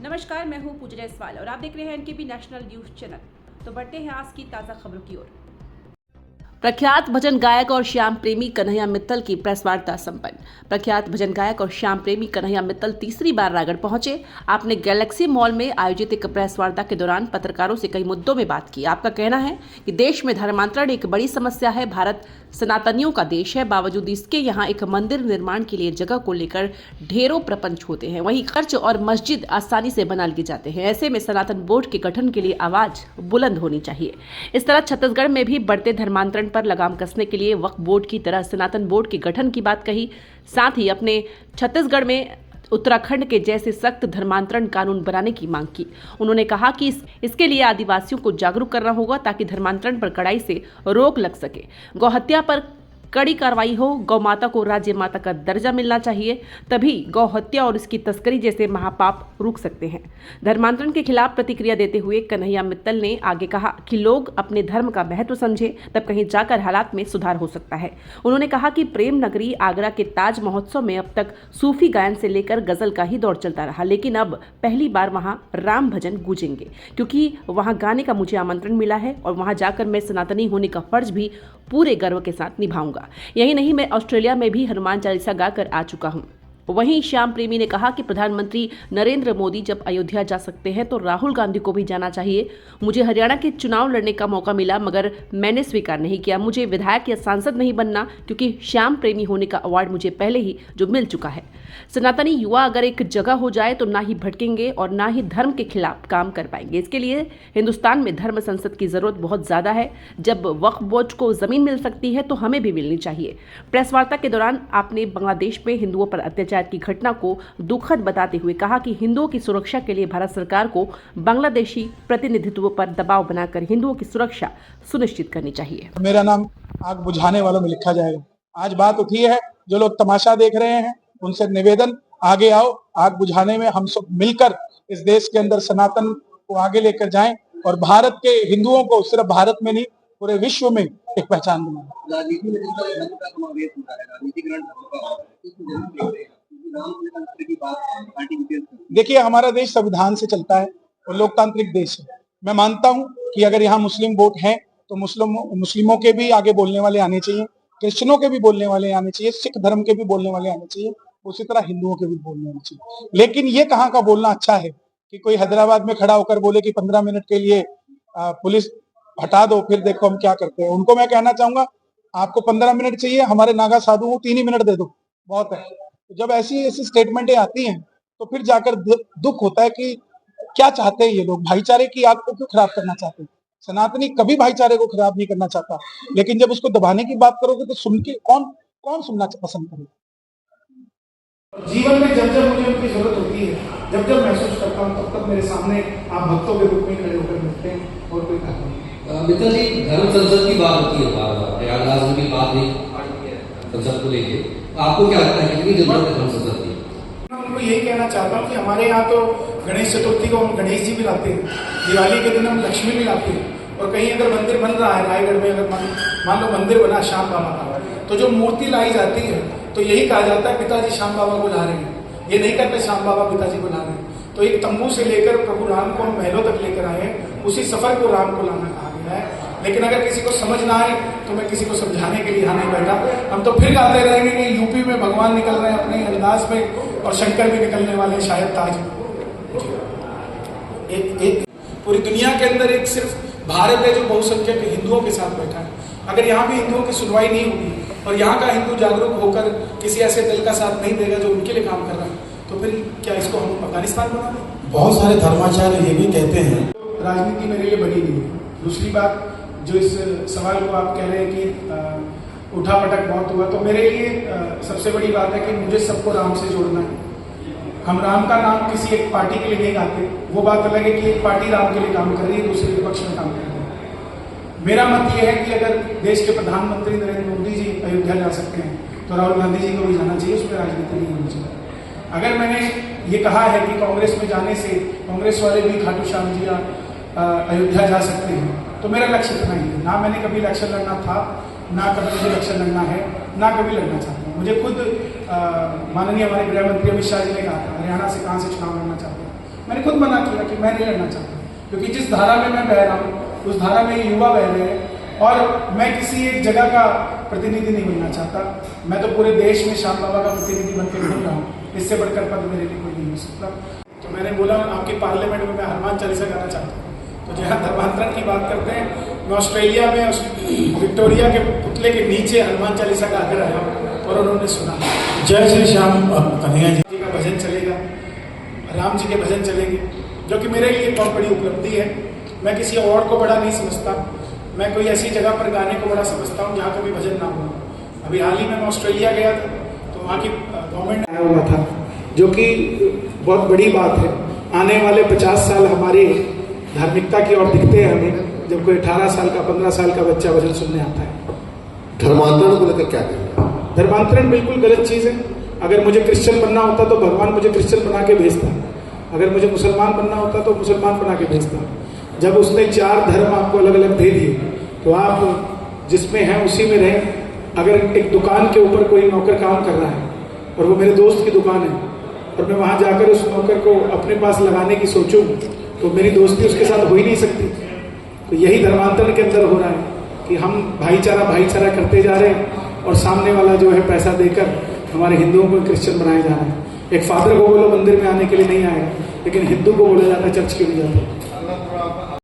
नमस्कार, मैं हूं पूजा जायसवाल और आप देख रहे हैं एनकेबी नेशनल न्यूज चैनल। तो बढ़ते हैं आज की ताज़ा खबरों की ओर। प्रख्यात भजन गायक और श्याम प्रेमी कन्हैया मित्तल की प्रेस वार्ता संपन्न। प्रख्यात भजन गायक और श्याम प्रेमी कन्हैया मित्तल तीसरी बार रायगढ़ पहुंचे। आपने गैलेक्सी मॉल में आयोजित एक प्रेस वार्ता के दौरान पत्रकारों से कई मुद्दों में बात की। आपका कहना है कि देश में धर्मांतरण एक बड़ी समस्या है। भारत सनातनियों का देश है, बावजूद इसके यहाँ एक मंदिर निर्माण के लिए जगह को लेकर ढेरों प्रपंच होते हैं। वहीं चर्च और मस्जिद आसानी से बना लिए जाते हैं। ऐसे में सनातन बोर्ड के गठन के लिए आवाज बुलंद होनी चाहिए। इस तरह छत्तीसगढ़ में भी बढ़ते धर्मांतरण पर लगाम कसने के लिए वक्फ बोर्ड की तरह सनातन बोर्ड के गठन की बात कही। साथ ही अपने छत्तीसगढ़ में उत्तराखंड के जैसे सख्त धर्मांतरण कानून बनाने की मांग की। उन्होंने कहा कि इसके लिए आदिवासियों को जागरूक करना होगा ताकि धर्मांतरण पर कड़ाई से रोक लग सके। गौहत्या पर कड़ी कार्रवाई हो। गौ माता को राज्य माता का दर्जा मिलना चाहिए, तभी गौ हत्या और इसकी तस्करी जैसे महापाप रुक सकते हैं। धर्मांतरण के खिलाफ प्रतिक्रिया देते हुए कन्हैया मित्तल ने आगे कहा कि लोग अपने धर्म का महत्व समझे, तब कहीं जाकर हालात में सुधार हो सकता है। उन्होंने कहा कि प्रेम नगरी आगरा के ताज महोत्सव में अब तक सूफी गायन से लेकर गजल का ही दौर चलता रहा, लेकिन अब पहली बार वहां राम भजन गूंजेंगे, क्योंकि वहां गाने का मुझे आमंत्रण मिला है और वहां जाकर मैं सनातनी होने का फर्ज भी पूरे गर्व के साथ निभाऊंगा। यही नहीं, मैं ऑस्ट्रेलिया में भी हनुमान चालीसा गाकर आ चुका हूं। वहीं श्याम प्रेमी ने कहा कि प्रधानमंत्री नरेंद्र मोदी जब अयोध्या जा सकते हैं तो राहुल गांधी को भी जाना चाहिए। मुझे हरियाणा के चुनाव लड़ने का मौका मिला, मगर मैंने स्वीकार नहीं किया। मुझे विधायक या सांसद नहीं बनना, क्योंकि श्याम प्रेमी होने का अवार्ड मुझे पहले ही जो मिल चुका है। सनातनी युवा अगर एक जगह हो जाए तो ना ही भटकेंगे और ना ही धर्म के खिलाफ काम कर पाएंगे। इसके लिए हिंदुस्तान में धर्म संसद की जरूरत बहुत ज्यादा है। जब वक्फ बोर्ड को जमीन मिल सकती है तो हमें भी मिलनी चाहिए। प्रेस वार्ता के दौरान आपने बांग्लादेश में हिंदुओं पर अत्याचार की घटना को दुखद बताते हुए कहा कि हिंदुओं की सुरक्षा के लिए भारत सरकार को बांग्लादेशी प्रतिनिधित्व पर दबाव बनाकर हिंदुओं की सुरक्षा सुनिश्चित करनी चाहिए। मेरा नाम आग बुझाने वालों में लिखा जाएगा। आज बात उठी है, जो लोग तमाशा देख रहे हैं उनसे निवेदन, आगे आओ, आग बुझाने में हम सब मिलकर इस देश के अंदर सनातन को आगे लेकर जाएं और भारत के हिंदुओं को सिर्फ भारत में नहीं पूरे विश्व में एक पहचान बनाएं। देखिए, हमारा देश संविधान से चलता है और लोकतांत्रिक देश है। मैं मानता हूं कि अगर यहाँ मुस्लिम वोट हैं तो मुस्लिमों के भी आगे बोलने वाले आने चाहिए, क्रिश्चियनों के भी बोलने वाले आने चाहिए, सिख धर्म के भी बोलने वाले आने चाहिए, उसी तरह हिंदुओं के भी बोलने आने चाहिए। लेकिन ये कहाँ का बोलना अच्छा है कि कोई हैदराबाद में खड़ा होकर बोले कि 15 मिनट के लिए पुलिस हटा दो, फिर देखो हम क्या करते हैं। उनको मैं कहना चाहूंगा, आपको 15 मिनट चाहिए, हमारे नागा साधु को 3 ही मिनट दे दो, बहुत है। जब ऐसी स्टेटमेंटें आती हैं तो फिर जाकर दुख होता है कि क्या चाहते हैं ये लोग, भाईचारे की आग को क्यों खराब करना चाहते हैं। सनातनी कभी भाईचारे को खराब नहीं करना चाहता, लेकिन जब उसको दबाने की बात करोगे तो सुन के कौन सुनना पसंद करेगा। जीवन में जब जब मुझे उनकी जरूरत होती है, जब जब महसूस करता हूँ, तब तब मेरे सामने आप भक्तों के रूप में खड़े होकर मिलते हैं और कोई कारण नहीं। मित्तल जी, धर्म संसद की बात होती है बार बार, प्रयागराज में भी बात नहीं संसद को लेके, आपको क्या लगता है कितनी जरूरत है धर्म संसद की? मैं उनको यही कहना चाहता हूँ कि हमारे यहाँ तो गणेश चतुर्थी को हम गणेश जी भी लाते हैं, दिवाली के दिन हम लक्ष्मी भी लाते हैं, और कहीं अगर मंदिर बन रहा है रायगढ़ में, अगर मान लो मंदिर बना श्याम बाबा का, तो जो मूर्ति लाई जाती है तो यही कहा जाता है पिताजी श्याम बाबा को ला रहे हैं। ये नहीं कहते श्याम बाबा पिताजी को ला रहे हैं। तो एक तंबू से लेकर प्रभु राम को हम महलों तक लेकर आए हैं, उसी सफर को राम को लाना कहा गया है। लेकिन अगर किसी को समझ ना आए तो मैं किसी को समझाने के लिए यहाँ नहीं बैठा। हम तो फिर गाते रहेंगे कि यूपी में भगवान निकल रहे हैं अपने अंदाज में और शंकर भी निकलने वाले शायद ताज। एक पूरी दुनिया के अंदर एक सिर्फ भारत है जो बहुसंख्यक हिंदुओं के साथ बैठा है। अगर यहाँ भी हिंदुओं की सुनवाई नहीं होगी और यहाँ का हिंदू जागरूक होकर किसी ऐसे दल का साथ नहीं देगा जो उनके लिए काम कर रहा है, तो फिर क्या इसको हम अफगानिस्तान बना दें? बहुत सारे धर्माचार्य ये भी कहते हैं राजनीति मेरे लिए बड़ी नहीं है। दूसरी बात, जो इस सवाल को आप कह रहे हैं कि उठापटक बहुत हुआ, तो मेरे लिए सबसे बड़ी बात है कि मुझे सबको राम से जोड़ना है। हम राम का नाम किसी एक पार्टी के लिए नहीं गाते। वो बात अलग है कि एक पार्टी राम के लिए काम कर रही है, दूसरे के पक्ष में काम कर रही है। मेरा मत यह है कि अगर देश के प्रधानमंत्री नरेंद्र मोदी जी अयोध्या जा सकते हैं तो राहुल गांधी जी को भी जाना चाहिए, उसमें राजनीति नहीं होनी चाहिए। अगर मैंने ये कहा है कि कांग्रेस में जाने से कांग्रेस वाले भी खाटू श्याम जी अयोध्या जा सकते हैं, तो मेरा लक्ष्य इतना ही है। ना मैंने कभी इलेक्शन लड़ना था, ना कभी मुझे इलेक्शन लड़ना है, ना कभी लड़ना चाहता हूँ। मुझे खुद माननीय हमारे गृह मंत्री अमित शाह जी ने कहा था हरियाणा से कहाँ से चुनाव लड़ना चाहते हैं। मैंने खुद मना किया कि मैं नहीं लड़ना चाहता, क्योंकि जिस धारा में मैं बह रहा हूँ उस धारा में युवा बह रहे हैं और मैं किसी एक जगह का प्रतिनिधि नहीं बनना चाहता। मैं तो पूरे देश में श्याम बाबा का प्रतिनिधि बनकर घूम रहा हूँ, इससे बढ़कर पद मेरे लिए कोई नहीं हो सकता। तो मैंने बोला आपकी पार्लियामेंट में मैं हनुमान चालीसा गाना चाहता हूँ। तो जहाँ धर्मांतरण की बात करते हैं, मैं ऑस्ट्रेलिया में विक्टोरिया के पुतले के नीचे हनुमान चालीसा गा कर आया और उन्होंने सुना जय श्री श्याम कन्हैया जी। जी का भजन चलेगा, राम जी के भजन चलेंगे, जो कि मेरे लिए बहुत बड़ी उपलब्धि है। मैं किसी और को बड़ा नहीं समझता, मैं कोई ऐसी जगह पर गाने को बड़ा समझता हूँ जहाँ कभी भजन ना हो। अभी हाल ही में मैं ऑस्ट्रेलिया गया था, तो वहाँ की गवर्नमेंट आया हुआ था, जो कि बहुत बड़ी बात है। आने वाले 50 साल हमारी धार्मिकता की ओर दिखते हैं हमें, जब कोई 18 साल का 15 साल का बच्चा भजन सुनने आता है। धर्मांतरण को लेकर क्या कहेंगे? धर्मांतरण बिल्कुल गलत चीज़ है। अगर मुझे क्रिश्चियन बनना होता तो भगवान मुझे क्रिश्चियन बना के भेजता, अगर मुझे मुसलमान बनना होता तो मुसलमान बना के भेजता। जब उसने 4 धर्म आपको अलग अलग दे दिए तो आप जिसमें हैं उसी में रहें। अगर एक दुकान के ऊपर कोई नौकर काम कर रहा है और वो मेरे दोस्त की दुकान है और मैं वहाँ जाकर उस नौकर को अपने पास लगाने की सोचूं तो मेरी दोस्ती उसके साथ हो ही नहीं सकती। तो यही धर्मांतरण के अंदर हो रहा है कि हम भाईचारा करते जा रहे हैं और सामने वाला जो है पैसा देकर हमारे हिंदुओं को क्रिश्चियन बनाया जा रहा है। एक फादर को बोलो मंदिर में आने के लिए नहीं आएगा, लेकिन हिंदू को बोला जाता है चर्च क्यों नहीं जाता।